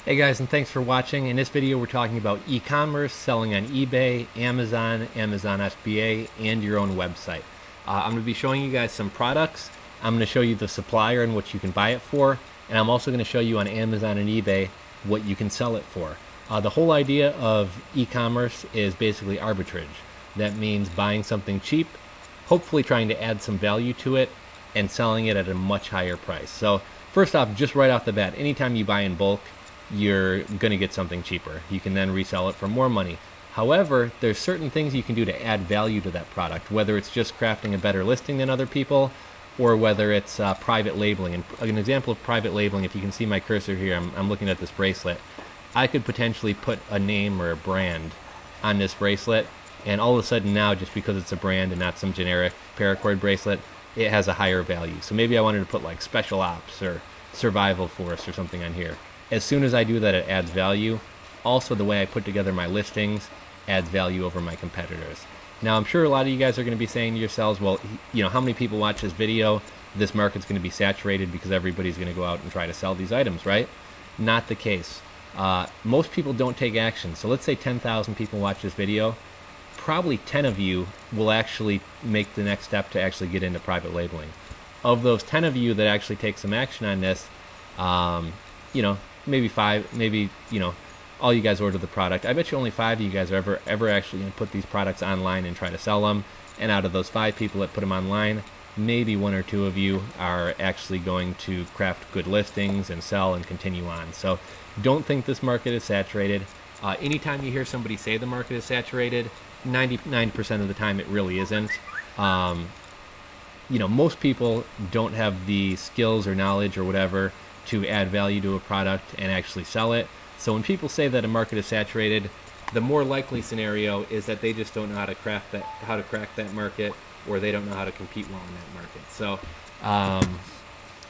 Hey guys, and thanks for watching. In this video, we're talking about e-commerce, selling on eBay, Amazon, Amazon FBA, and your own website. I'm going to be showing you guys some products. I'm going to show you the supplier and what you can buy it for, and I'm also going to show you on Amazon and eBay what you can sell it for. The whole idea of e-commerce is basically arbitrage. That means buying something cheap, hopefully trying to add some value to it, and selling it at a much higher price. So first off, just right off the bat, anytime you buy in bulk, you're going to get something cheaper. You can then resell it for more money. However, there's certain things you can do to add value to that product, whether it's just crafting a better listing than other people or whether it's private labeling. And an example of private labeling, if you can see my cursor here, I'm looking at this bracelet. I could potentially put a name or a brand on this bracelet, and all of a sudden now, just because it's a brand and not some generic paracord bracelet, it has a higher value. So maybe I wanted to put like Special Ops or Survival Force or something on here. As soon as I do that, it adds value. Also, the way I put together my listings adds value over my competitors. Now, I'm sure a lot of you guys are going to be saying to yourselves, well, how many people watch this video? This market's going to be saturated because everybody's going to go out and try to sell these items, right? Not the case. Most people don't take action. So let's say 10,000 people watch this video. Probably 10 of you will actually make the next step to actually get into private labeling. Of those 10 of you that actually take some action on this, you know, maybe five, maybe, all you guys order the product. I bet you only 5 of you guys are ever actually going to put these products online and try to sell them. And out of those 5 people that put them online, maybe 1 or 2 of you are actually going to craft good listings and sell and continue on. So don't think this market is saturated. Anytime you hear somebody say the market is saturated, 99% of the time it really isn't. Most people don't have the skills or knowledge or whatever to add value to a product and actually sell it. So when people say that a market is saturated, the more likely scenario is that they just don't know how to crack that market, or they don't know how to compete well in that market. So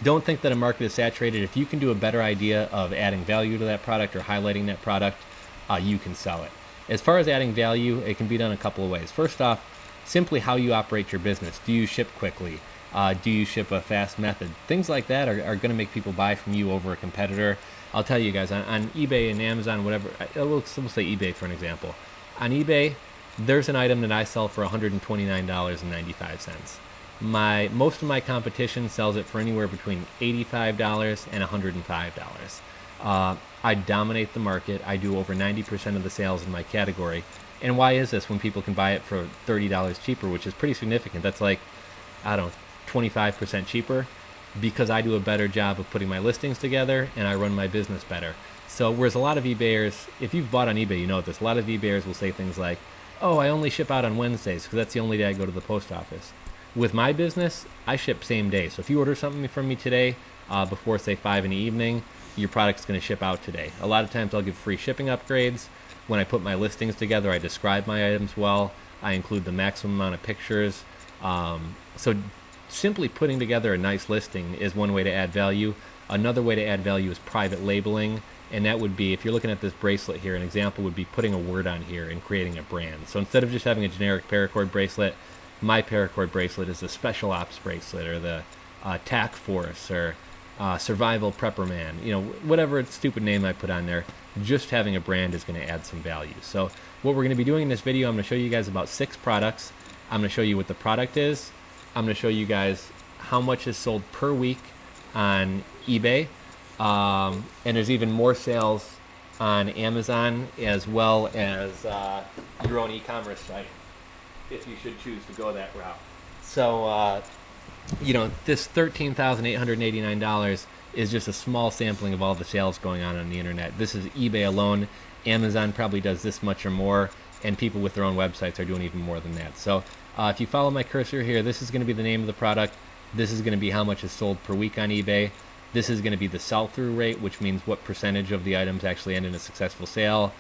don't think that a market is saturated. If you can do a better idea of adding value to that product or highlighting that product, you can sell it. As far as adding value, it can be done a couple of ways. First off, simply how you operate your business. Do you ship quickly? Do you ship a fast method? Things like that are going to make people buy from you over a competitor. I'll tell you guys, on eBay and Amazon, whatever, we'll say eBay for an example. On eBay, there's an item that I sell for $129.95. Most of my competition sells it for anywhere between $85 and $105. I dominate the market. I do over 90% of the sales in my category. And why is this when people can buy it for $30 cheaper, which is pretty significant? That's like, I don't know, 25% cheaper, because I do a better job of putting my listings together and I run my business better. So whereas a lot of eBayers, if you've bought on eBay, you know this, a lot of eBayers will say things like, oh, I only ship out on Wednesdays because that's the only day I go to the post office. With my business, I ship same day. So if you order something from me today before, say, 5 in the evening, your product's going to ship out today. A lot of times I'll give free shipping upgrades. When I put my listings together, I describe my items well. I include the maximum amount of pictures. So simply putting together a nice listing is one way to add value. Another way to add value is private labeling, and that would be, if you're looking at this bracelet here, an example would be putting a word on here and creating a brand. So instead of just having a generic paracord bracelet, my paracord bracelet is the Special Ops bracelet, or the TAC Force, or Survival Prepper Man. Whatever stupid name I put on there, just having a brand is going to add some value. So what we're going to be doing in this video, I'm going to show you guys about 6 products. I'm going to show you what the product is. I'm going to show you guys how much is sold per week on eBay. And there's even more sales on Amazon, as well as your own e-commerce site, if you should choose to go that route. So, this $13,889 is just a small sampling of all the sales going on the internet. This is eBay alone. Amazon probably does this much or more, and people with their own websites are doing even more than that. So if you follow my cursor here, this is going to be the name of the product. This is going to be how much is sold per week on eBay. This is going to be the sell-through rate, which means what percentage of the items actually end in a successful sale.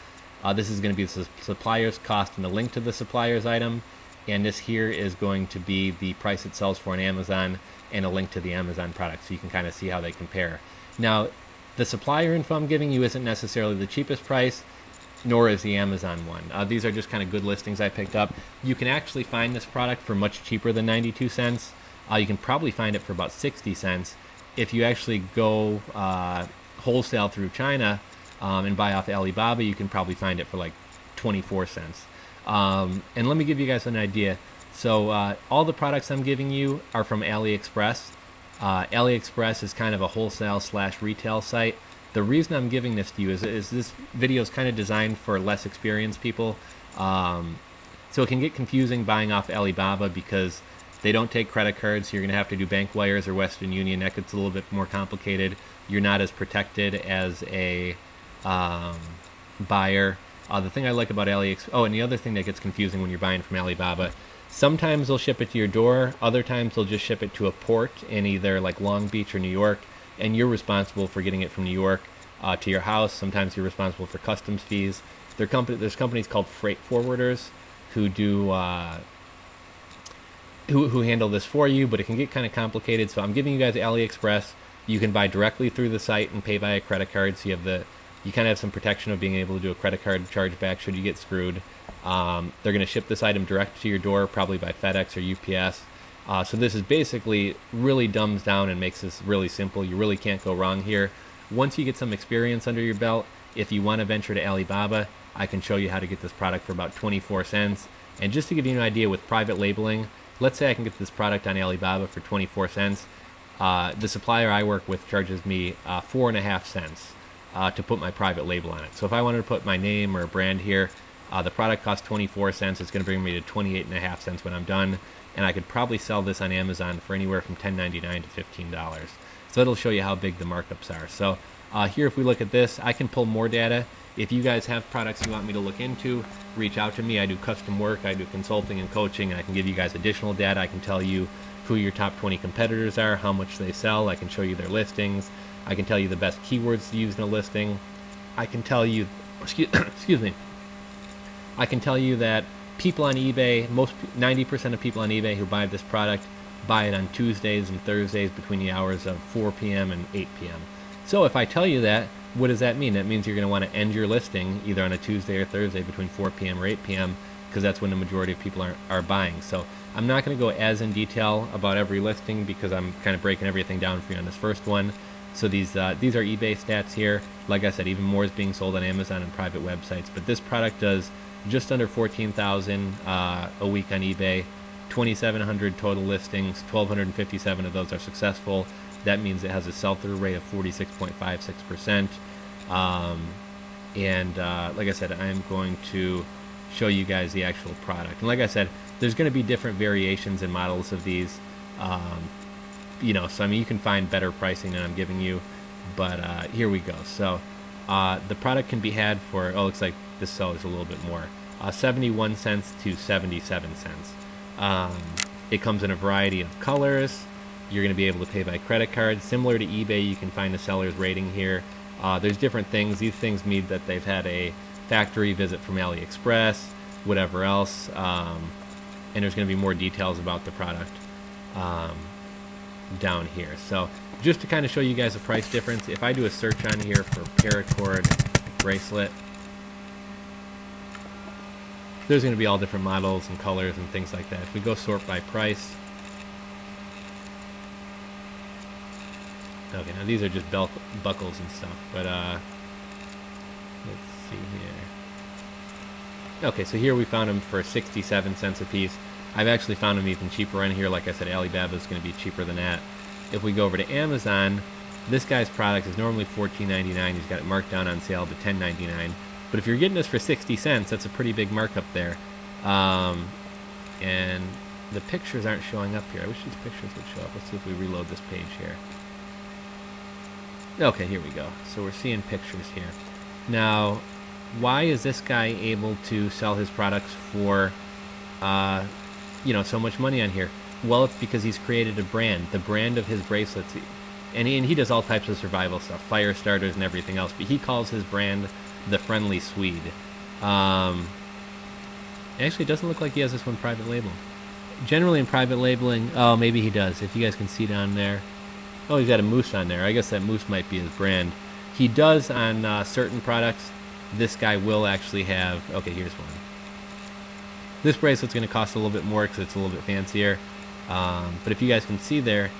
This is going to be the supplier's cost and the link to the supplier's item. And this here is going to be the price it sells for on Amazon and a link to the Amazon product, so you can kind of see how they compare. Now, the supplier info I'm giving you isn't necessarily the cheapest price, nor is the Amazon one. These are just kind of good listings I picked up. You can actually find this product for much cheaper than 92 cents. You can probably find it for about 60 cents. If you actually go wholesale through China, and buy off Alibaba, you can probably find it for like 24 cents. And let me give you guys an idea. So all the products I'm giving you are from AliExpress. AliExpress is kind of a wholesale / retail site. The reason I'm giving this to you is this video is kind of designed for less experienced people. So it can get confusing buying off Alibaba because they don't take credit cards. So you're going to have to do bank wires or Western Union. That gets a little bit more complicated. You're not as protected as a buyer. The thing I like about AliExpress... Oh, and the other thing that gets confusing when you're buying from Alibaba, sometimes they'll ship it to your door. Other times they'll just ship it to a port in either like Long Beach or New York, and you're responsible for getting it from New York to your house. Sometimes you're responsible for customs fees. There's companies called freight forwarders who do who handle this for you, but it can get kind of complicated. So I'm giving you guys AliExpress. You can buy directly through the site and pay by a credit card, so you kind of have some protection of being able to do a credit card chargeback should you get screwed. They're going to ship this item direct to your door, probably by FedEx or UPS. So this is basically really dumbs down and makes this really simple. You really can't go wrong here. Once you get some experience under your belt, if you want to venture to Alibaba, I can show you how to get this product for about 24 cents. And just to give you an idea with private labeling, let's say I can get this product on Alibaba for 24 cents. The supplier I work with charges me 4.5 cents to put my private label on it. So if I wanted to put my name or a brand here, the product costs 24 cents. It's going to bring me to 28.5 cents when I'm done. And I could probably sell this on Amazon for anywhere from $10.99 to $15. So it'll show you how big the markups are. So here, if we look at this, I can pull more data. If you guys have products you want me to look into, reach out to me. I do custom work, I do consulting and coaching, and I can give you guys additional data. I can tell you who your top 20 competitors are, how much they sell. I can show you their listings. I can tell you the best keywords to use in a listing. I can tell you, excuse me, I can tell you that people on eBay, 90% of people on eBay who buy this product buy it on Tuesdays and Thursdays between the hours of 4 p.m. and 8 p.m. So if I tell you that, what does that mean? That means you're going to want to end your listing either on a Tuesday or Thursday between 4 p.m. or 8 p.m. because that's when the majority of people are buying. So I'm not going to go as in detail about every listing because I'm kind of breaking everything down for you on this first one. So these are eBay stats here. Like I said, even more is being sold on Amazon and private websites. But this product does just under 14,000 a week on eBay, 2,700 total listings, 1,257 of those are successful. That means it has a sell-through rate of 46.56%. Like I said, I'm going to show you guys the actual product. And like I said, there's going to be different variations and models of these. So I mean, you can find better pricing than I'm giving you. But here we go. So the product can be had for, looks like this sells a little bit more, 71 cents to 77 cents. It comes in a variety of colors. You're going to be able to pay by credit card. Similar to eBay, you can find the seller's rating here. There's different things. These things mean that they've had a factory visit from AliExpress, whatever else. And there's going to be more details about the product down here. So just to kind of show you guys the price difference, if I do a search on here for paracord bracelet, there's going to be all different models and colors and things like that. If we go sort by price, okay, now these are just buckles and stuff, but let's see here. Okay, so here we found them for 67 cents a piece. I've actually found them even cheaper on here. Like I said, Alibaba is going to be cheaper than that. If we go over to Amazon, this guy's product is normally $14.99. He's got it marked down on sale to $10.99. But if you're getting this for 60 cents, that's a pretty big markup there. And the pictures aren't showing up here. I wish these pictures would show up. Let's see if we reload this page here. Okay, here we go. So we're seeing pictures here. Now, why is this guy able to sell his products for, so much money on here? Well, it's because he's created a brand, the brand of his bracelets. And he does all types of survival stuff, fire starters and everything else. But he calls his brand the Friendly Swede. Actually, it doesn't look like he has this one private label. Generally in private labeling, oh, maybe he does. If you guys can see down there. Oh, he's got a moose on there. I guess that moose might be his brand. He does on certain products. This guy will actually have... Okay, here's one. This bracelet's going to cost a little bit more because it's a little bit fancier. But if you guys can see there,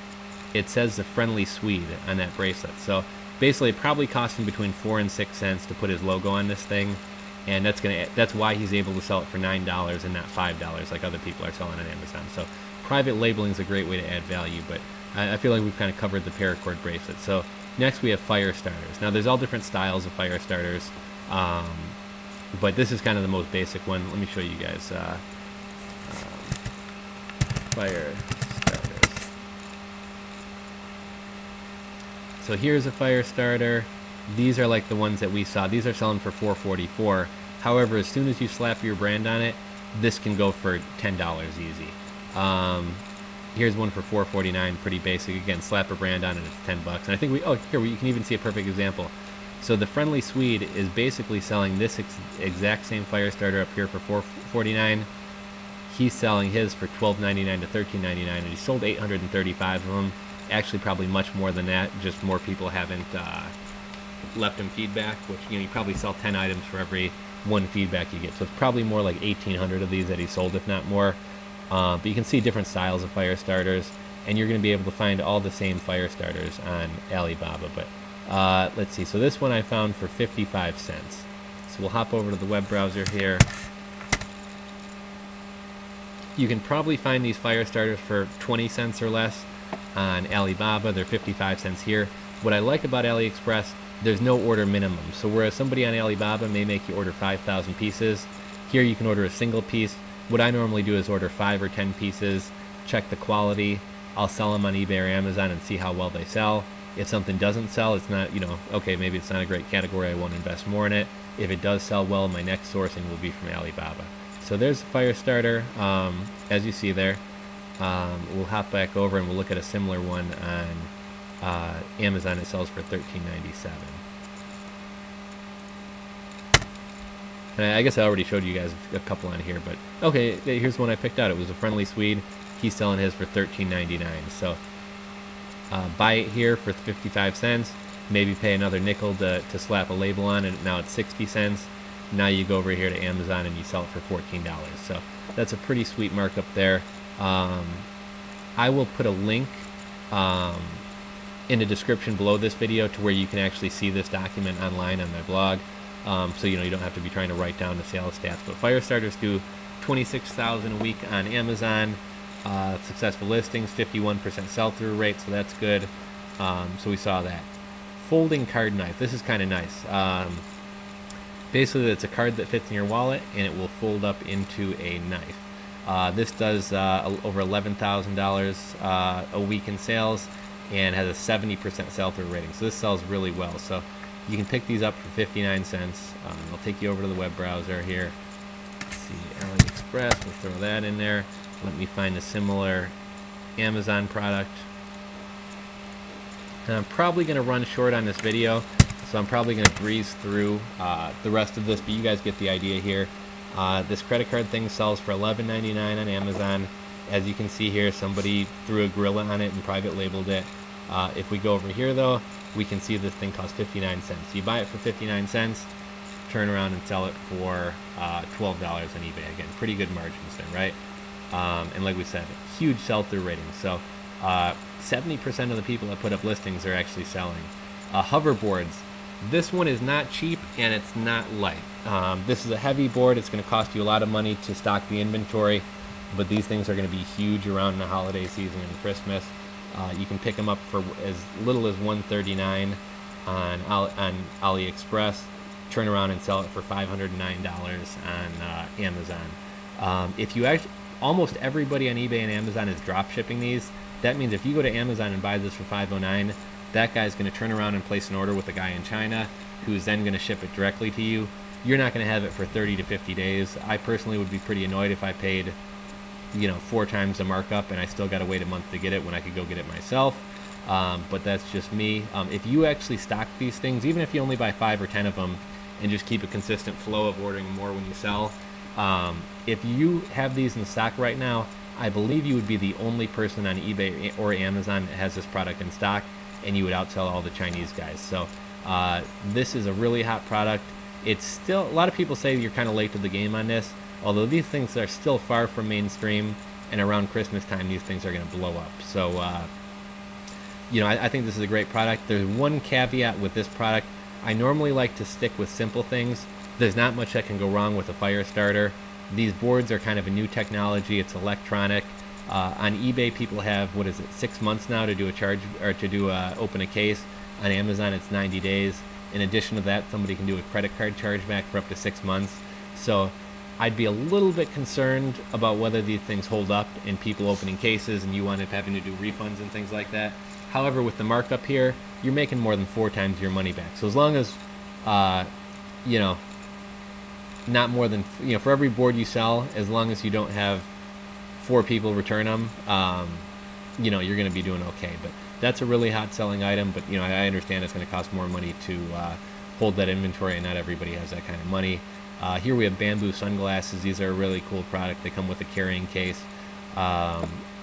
it says the Friendly Swede on that bracelet. So Basically, it probably cost him between 4 and 6 cents to put his logo on this thing, and that's why he's able to sell it for $9 and not $5 like other people are selling on Amazon. So private labeling is a great way to add value, but I feel like we've kind of covered the paracord bracelet. So next we have fire starters. Now there's all different styles of fire starters, but this is kind of the most basic one. Let me show you guys. Fire starters. So here's a fire starter. These are like the ones that we saw. These are selling for $4.44. However, as soon as you slap your brand on it, this can go for $10 easy. Here's one for $4.49, pretty basic. Again, slap a brand on it, it's $10. And I think you can even see a perfect example. So the Friendly Swede is basically selling this exact same fire starter up here for $4.49. He's selling his for $12.99 to $13.99, and he sold 835 of them. Actually, probably much more than that. Just more people haven't left him feedback, which you probably sell 10 items for every one feedback you get. So it's probably more like 1,800 of these that he sold, if not more. But you can see different styles of fire starters, and you're going to be able to find all the same fire starters on Alibaba. But let's see. So this one I found for 55 cents. So we'll hop over to the web browser here. You can probably find these fire starters for 20 cents or less on Alibaba. They're 55 cents here. What I like about AliExpress, there's no order minimum. So whereas somebody on Alibaba may make you order 5,000 pieces, here you can order a single piece. What I normally do is order 5 or 10 pieces, check the quality. I'll sell them on eBay or Amazon and see how well they sell. If something doesn't sell, it's not, okay, maybe it's not a great category, I won't invest more in it. If it does sell well, my next sourcing will be from Alibaba. So there's the fire starter, as you see there. We'll hop back over and we'll look at a similar one on Amazon. It sells for $13.97. And I guess I already showed you guys a couple on here, but okay, here's one I picked out. It was a Friendly Swede. He's selling his for $13.99. So buy it here for 55 cents. Maybe pay another nickel to slap a label on it. Now it's 60 cents. Now you go over here to Amazon and you sell it for $14. So that's a pretty sweet markup there. I will put a link in the description below this video to where you can actually see this document online on my blog. So you don't have to be trying to write down the sales stats. But fire starters do 26,000 a week on Amazon. Successful listings, 51% sell-through rate, so that's good. So we saw that. Folding card knife. This is kind of nice. Basically, it's a card that fits in your wallet, and it will fold up into a knife. This does over $11,000 a week in sales and has a 70% sell-through rating. So this sells really well. So you can pick these up for 59 cents. I'll take you over to the web browser here. Let's see, AliExpress, we'll throw that in there. Let me find a similar Amazon product. And I'm probably going to run short on this video, so I'm probably going to breeze through the rest of this, but you guys get the idea here. This credit card thing sells for $11.99 on Amazon. As you can see here, somebody threw a gorilla on it and private labeled it. If we go over here, though, we can see this thing costs 59 cents. So you buy it for 59 cents, turn around and sell it for $12 on eBay. Again, pretty good margins there, right? And like we said, huge sell-through ratings. So 70% of the people that put up listings are actually selling. Hoverboards. This one is not cheap and it's not light. This is a heavy board. It's going to cost you a lot of money to stock the inventory, but these things are going to be huge around the holiday season and Christmas. You can pick them up for as little as $139 on AliExpress, turn around and sell it for $509 on Amazon. If you actually, almost everybody on eBay and Amazon is drop shipping these. That means if you go to Amazon and buy this for $509, that guy's going to turn around and place an order with a guy in China who's then going to ship it directly to you. You're not going to have it for 30 to 50 days. I personally would be pretty annoyed if I paid 4 times the markup and I still got to wait a month to get it when I could go get it myself. But that's just me. If you actually stock these things, even if you only buy 5 or 10 of them and just keep a consistent flow of ordering more when you sell, if you have these in stock right now, I believe you would be the only person on eBay or Amazon that has this product in stock, and you would outsell all the Chinese guys. So this is a really hot product. It's still, a lot of people say you're kind of late to the game on this, although these things are still far from mainstream, and around Christmas time these things are going to blow up. So I think this is a great product. There's one caveat with this product. I normally like to stick with simple things. There's not much that can go wrong with a fire starter. These boards are kind of a new technology. It's electronic. On eBay, people have, 6 months now to do a charge or to do open a case. On Amazon, it's 90 days. In addition to that, somebody can do a credit card chargeback for up to 6 months. So I'd be a little bit concerned about whether these things hold up in people opening cases and you wind up having to do refunds and things like that. However, with the markup here, you're making more than 4 times your money back. So as long as, not more than, for every board you sell, as long as you don't have 4 people return them, you're going to be doing okay. But that's a really hot selling item. But, I understand it's going to cost more money to hold that inventory, and not everybody has that kind of money. Here we have bamboo sunglasses. These are a really cool product. They come with a carrying case.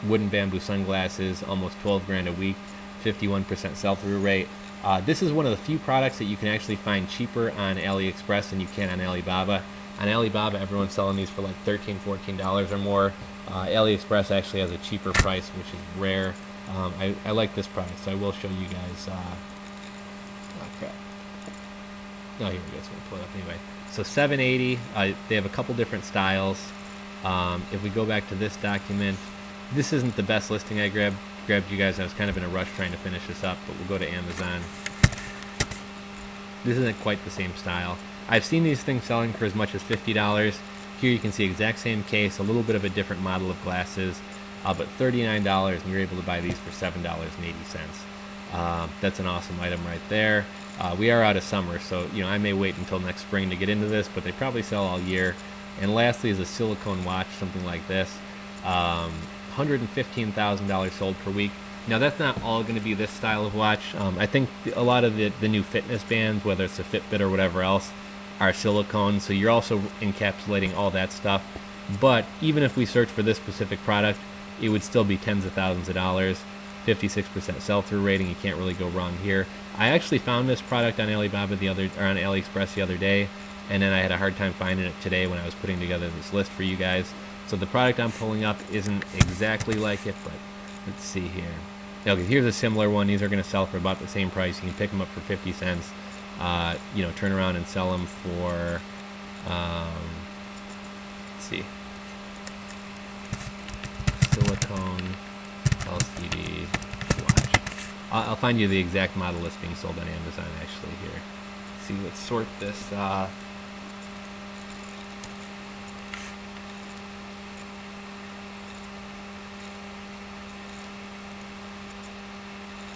Wooden bamboo sunglasses, almost 12 grand a week, 51% sell-through rate. This is one of the few products that you can actually find cheaper on AliExpress than you can on Alibaba. On Alibaba, everyone's selling these for like $13, $14 or more. AliExpress actually has a cheaper price, which is rare. I like this product, so I will show you guys. Oh crap! No, here we go. So we'll pull it up anyway. So $7.80. They have a couple different styles. If we go back to this document, this isn't the best listing I grabbed you guys. I was kind of in a rush trying to finish this up, but we'll go to Amazon. This isn't quite the same style. I've seen these things selling for as much as $50. Here you can see exact same case, a little bit of a different model of glasses, but $39, and you're able to buy these for $7.80. That's an awesome item right there. We are out of summer, so I may wait until next spring to get into this, but they probably sell all year. And lastly is a silicone watch, something like this. $115,000 sold per week. Now that's not all going to be this style of watch. I think a lot of the new fitness bands, whether it's a Fitbit or whatever else, are silicone, so you're also encapsulating all that stuff. But even if we search for this specific product, it would still be tens of thousands of dollars. 56% sell-through rating. You can't really go wrong here. I actually found this product on Alibaba on AliExpress the other day, and then I had a hard time finding it today when I was putting together this list for you guys. So the product I'm pulling up isn't exactly like it, but let's see here. Okay, here's a similar one. These are going to sell for about the same price. You can pick them up for 50 cents. Turn around and sell them for, let's see, silicone LCD watch. I'll find you the exact model that's being sold on Amazon actually here. Let's see, let's sort this.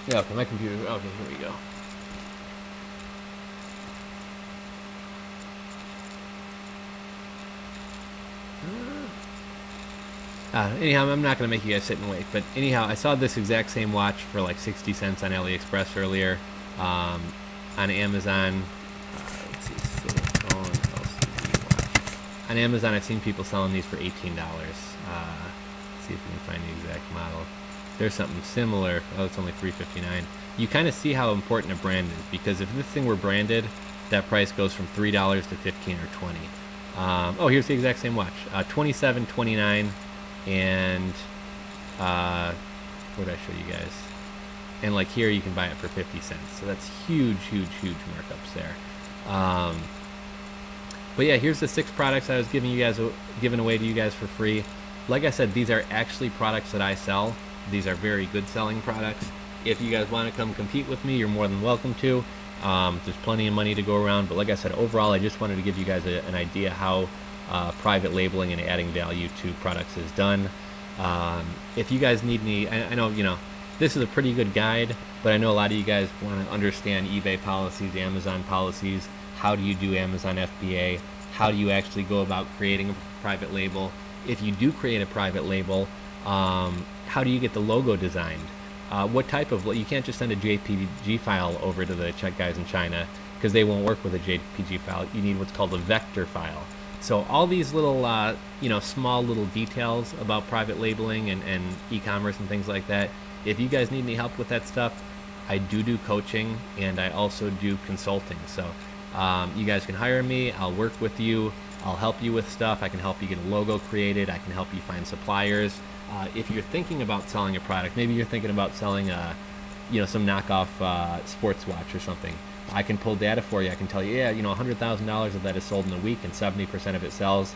Yeah, for my computer. Okay, here we go. Anyhow, I'm not going to make you guys sit and wait, but anyhow, I saw this exact same watch for like 60 cents on AliExpress earlier. On Amazon, let's see, silicone LCD watch. On Amazon, I've seen people selling these for $18. Let's see if we can find the exact model. There's something similar. Oh, it's only $3.59. You kind of see how important a brand is, because if this thing were branded, that price goes from $3 to $15 or $20. Oh, here's the exact same watch. $27.29, and what did I show you guys? And like here, you can buy it for 50 cents. So that's huge, huge, huge markups there. But yeah, here's the 6 products I was giving away to you guys for free. Like I said, these are actually products that I sell. These are very good selling products. If you guys want to come compete with me, you're more than welcome to. There's plenty of money to go around, but like I said, overall, I just wanted to give you guys an idea how private labeling and adding value to products is done. If you guys need any, I know, this is a pretty good guide, but I know a lot of you guys want to understand eBay policies, Amazon policies. How do you do Amazon FBA? How do you actually go about creating a private label? If you do create a private label, how do you get the logo designed? What type of, you can't just send a JPG file over to the Czech guys in China, because they won't work with a JPG file. You need what's called a vector file. So all these little, small little details about private labeling and e-commerce and things like that, if you guys need any help with that stuff, I do coaching, and I also do consulting. So you guys can hire me. I'll work with you. I'll help you with stuff. I can help you get a logo created. I can help you find suppliers. If you're thinking about selling a product, maybe you're thinking about selling a some knockoff sports watch or something. I can pull data for you. I can tell you, yeah, $100,000 of that is sold in a week and 70% of it sells.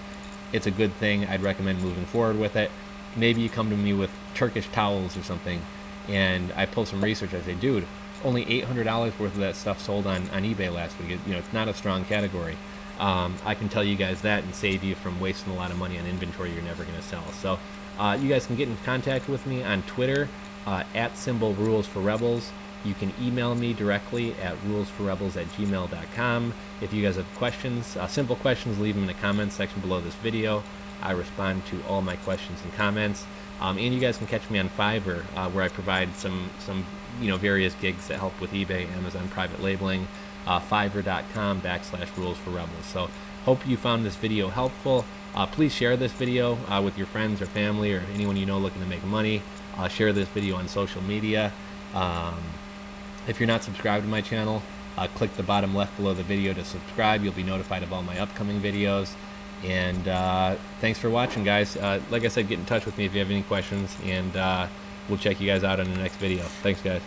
It's a good thing. I'd recommend moving forward with it. Maybe you come to me with Turkish towels or something, and I pull some research. I say, dude, only $800 worth of that stuff sold on eBay last week. It's not a strong category. I can tell you guys that and save you from wasting a lot of money on inventory you're never going to sell. So you guys can get in contact with me on Twitter @RulesForRebels. You can email me directly at rulesforrebels@gmail.com. If you guys have questions, simple questions, leave them in the comments section below this video. I respond to all my questions and comments. And you guys can catch me on Fiverr, where I provide some various gigs that help with eBay, Amazon private labeling. Fiverr.com/rulesforrebels. So hope you found this video helpful. Please share this video with your friends or family or anyone you know looking to make money. Share this video on social media. If you're not subscribed to my channel, click the bottom left below the video to subscribe. You'll be notified of all my upcoming videos. And thanks for watching, guys. Like I said, get in touch with me if you have any questions, and we'll check you guys out in the next video. Thanks, guys.